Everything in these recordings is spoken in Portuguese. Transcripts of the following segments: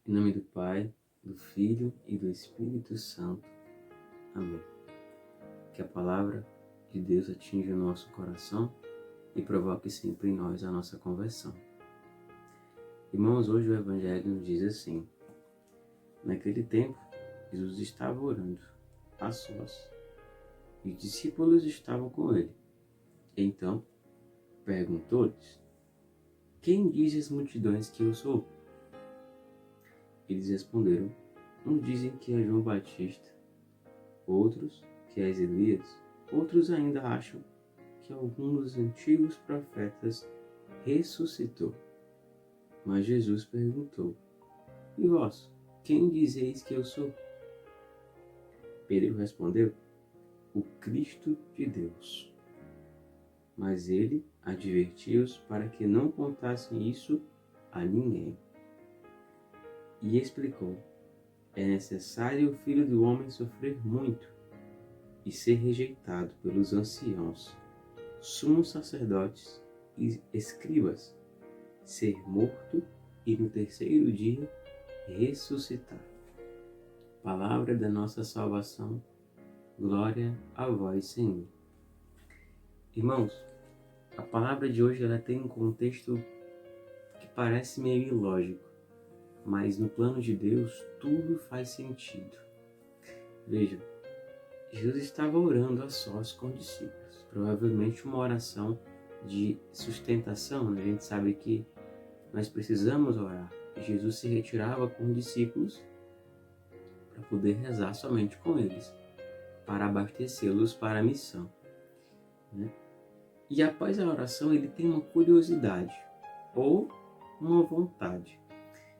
Em nome do Pai, do Filho e do Espírito Santo. Amém. Que a palavra de Deus atinja o nosso coração e provoque sempre em nós a nossa conversão. Irmãos, hoje o Evangelho nos diz assim: naquele tempo, Jesus estava orando a sós e os discípulos estavam com ele. Então, perguntou-lhes: quem diz as multidões que eu sou? Eles responderam: uns dizem que é João Batista, outros que é Elias, outros ainda acham que algum dos antigos profetas ressuscitou. Mas Jesus perguntou: e vós, quem dizeis que eu sou? Pedro respondeu: o Cristo de Deus. Mas ele advertiu-os para que não contassem isso a ninguém. E explicou: é necessário o Filho do Homem sofrer muito e ser rejeitado pelos anciãos, sumos sacerdotes e escribas, ser morto e no terceiro dia ressuscitar. Palavra da nossa salvação, glória a vós, Senhor. Irmãos, a palavra de hoje ela tem um contexto que parece meio ilógico, mas no plano de Deus tudo faz sentido. Vejam, Jesus estava orando a sós com os discípulos, provavelmente uma oração de sustentação. A gente sabe que nós precisamos orar. Jesus se retirava com os discípulos para poder rezar somente com eles, para abastecê-los para a missão, né? E após a oração ele tem uma curiosidade ou uma vontade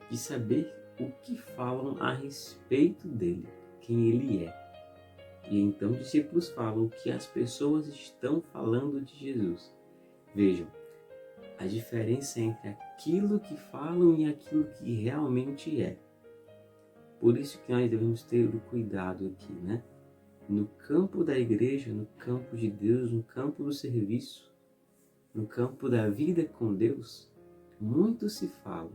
de saber o que falam a respeito dele, quem ele é. E então os discípulos falam o que as pessoas estão falando de Jesus. Vejam, a diferença entre aquilo que falam e aquilo que realmente é. Por isso que nós devemos ter o cuidado aqui, né? No campo da igreja, no campo de Deus, no campo do serviço, no campo da vida com Deus, muito se fala,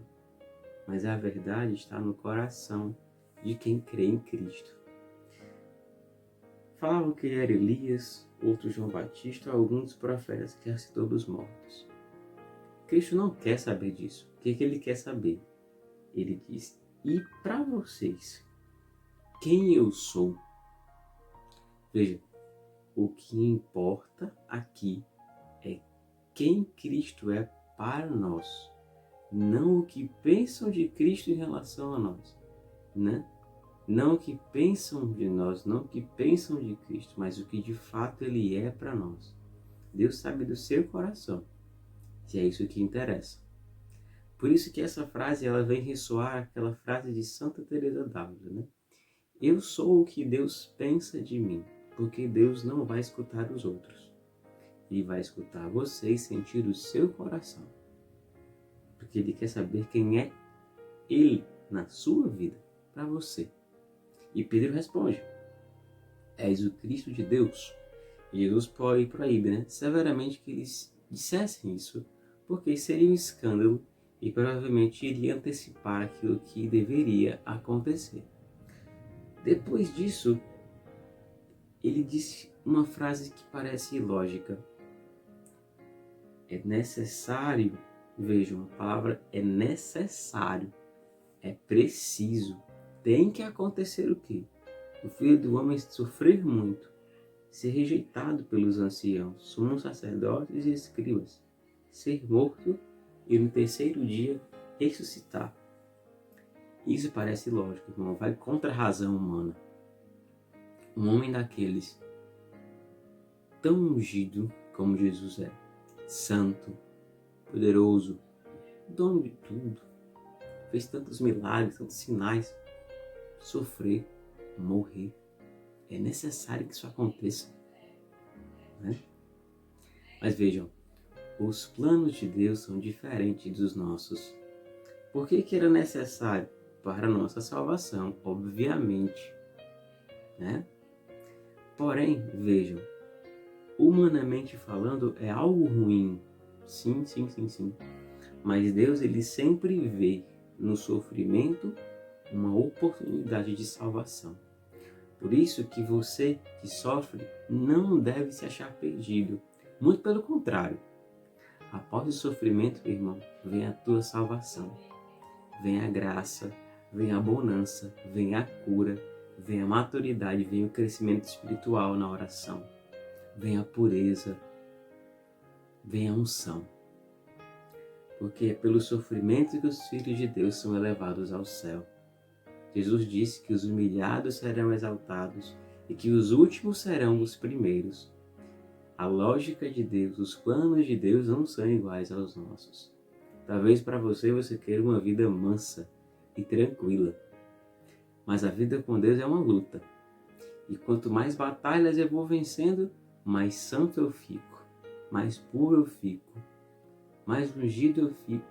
mas a verdade está no coração de quem crê em Cristo. Falavam que ele era Elias, outros João Batista, alguns profetas que ressuscitou dos mortos. Cristo não quer saber disso. O que ele quer saber? Ele diz: e para vocês, quem eu sou? Veja, o que importa aqui é quem Cristo é para nós, não o que pensam de Cristo em relação a nós, né? Não o que pensam de nós, não o que pensam de Cristo, mas o que de fato Ele é para nós. Deus sabe do seu coração, se é isso que interessa. Por isso que essa frase ela vem ressoar aquela frase de Santa Teresa d'Ávila, né? Eu sou o que Deus pensa de mim, porque Deus não vai escutar os outros. Ele vai escutar você e sentir o seu coração, porque Ele quer saber quem é Ele na sua vida, para você. E Pedro responde: és o Cristo de Deus. E Jesus proíbe, né, severamente que eles dissessem isso, porque seria um escândalo e provavelmente iria antecipar aquilo que deveria acontecer. Depois disso, ele disse uma frase que parece ilógica. É necessário, vejam, a palavra é necessário, é preciso. Tem que acontecer o quê? O Filho do Homem sofrer muito, ser rejeitado pelos anciãos, sumos sacerdotes e escribas, ser morto e no terceiro dia ressuscitar. Isso parece lógico, irmão, vai contra a razão humana. Um homem daqueles, tão ungido como Jesus é, santo, poderoso, dono de tudo, fez tantos milagres, tantos sinais, sofrer, morrer. É necessário que isso aconteça, né? Mas vejam, os planos de Deus são diferentes dos nossos. Por que era necessário? Para a nossa salvação, obviamente, né? Porém, vejam, humanamente falando, é algo ruim. Sim. Mas Deus, ele sempre vê no sofrimento uma oportunidade de salvação. Por isso que você que sofre não deve se achar perdido. Muito pelo contrário. Após o sofrimento, meu irmão, vem a tua salvação. Vem a graça, vem a bonança, vem a cura, vem a maturidade, vem o crescimento espiritual na oração. Vem a pureza, vem a unção. Porque é pelo sofrimento que os filhos de Deus são elevados ao céu. Jesus disse que os humilhados serão exaltados e que os últimos serão os primeiros. A lógica de Deus, os planos de Deus não são iguais aos nossos. Talvez para você queira uma vida mansa e tranquila. Mas a vida com Deus é uma luta. E quanto mais batalhas eu vou vencendo, mais santo eu fico, mais puro eu fico, mais ungido eu fico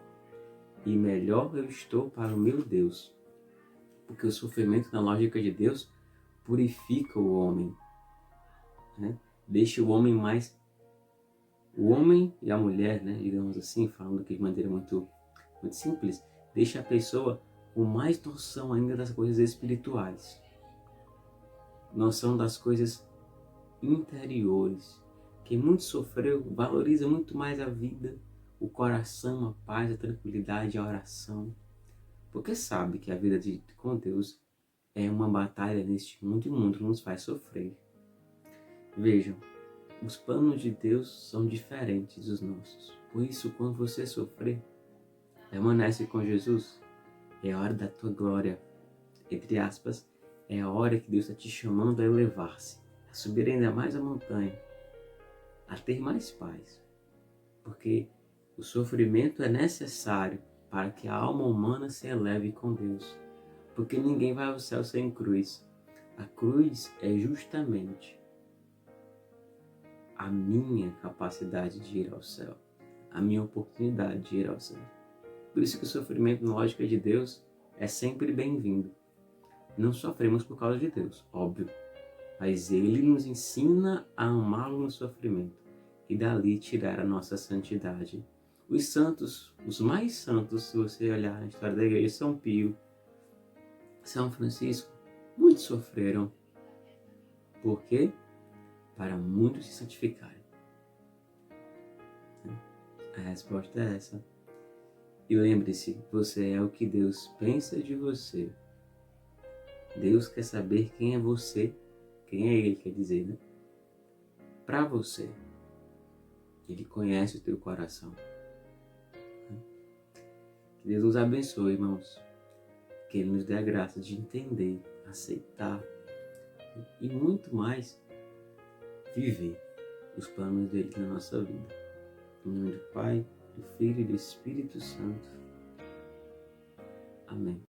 e melhor eu estou para o meu Deus. Porque o sofrimento, na lógica de Deus, purifica o homem, né? Deixa o homem mais... O homem e a mulher, né, digamos assim, falando aqui de maneira muito simples, deixa a pessoa com mais noção ainda das coisas espirituais. Noção das coisas interiores. Quem muito sofreu valoriza muito mais a vida, o coração, a paz, a tranquilidade, a oração. Porque sabe que a vida com Deus é uma batalha neste mundo e o mundo nos faz sofrer. Vejam, os planos de Deus são diferentes dos nossos. Por isso, quando você sofrer, permanece com Jesus. É a hora da tua glória. Entre aspas, é a hora que Deus está te chamando a elevar-se, a subir ainda mais a montanha, a ter mais paz. Porque o sofrimento é necessário para que a alma humana se eleve com Deus. Porque ninguém vai ao céu sem cruz. A cruz é justamente a minha capacidade de ir ao céu, a minha oportunidade de ir ao céu. Por isso que o sofrimento, na lógica de Deus, é sempre bem-vindo. Não sofremos por causa de Deus, óbvio, mas Ele nos ensina a amá-lo no sofrimento e dali tirar a nossa santidade. Os santos, os mais santos, se você olhar na história da igreja, São Pio, São Francisco, muitos sofreram. Por quê? Para muitos se santificarem. A resposta é essa. E lembre-se, você é o que Deus pensa de você. Deus quer saber quem é você, quem é Ele, quer dizer, né? Para você. Ele conhece o teu coração. Que Deus nos abençoe, irmãos. Que Ele nos dê a graça de entender, aceitar e muito mais viver os planos dele na nossa vida. Em nome do Pai, do Filho e do Espírito Santo. Amém.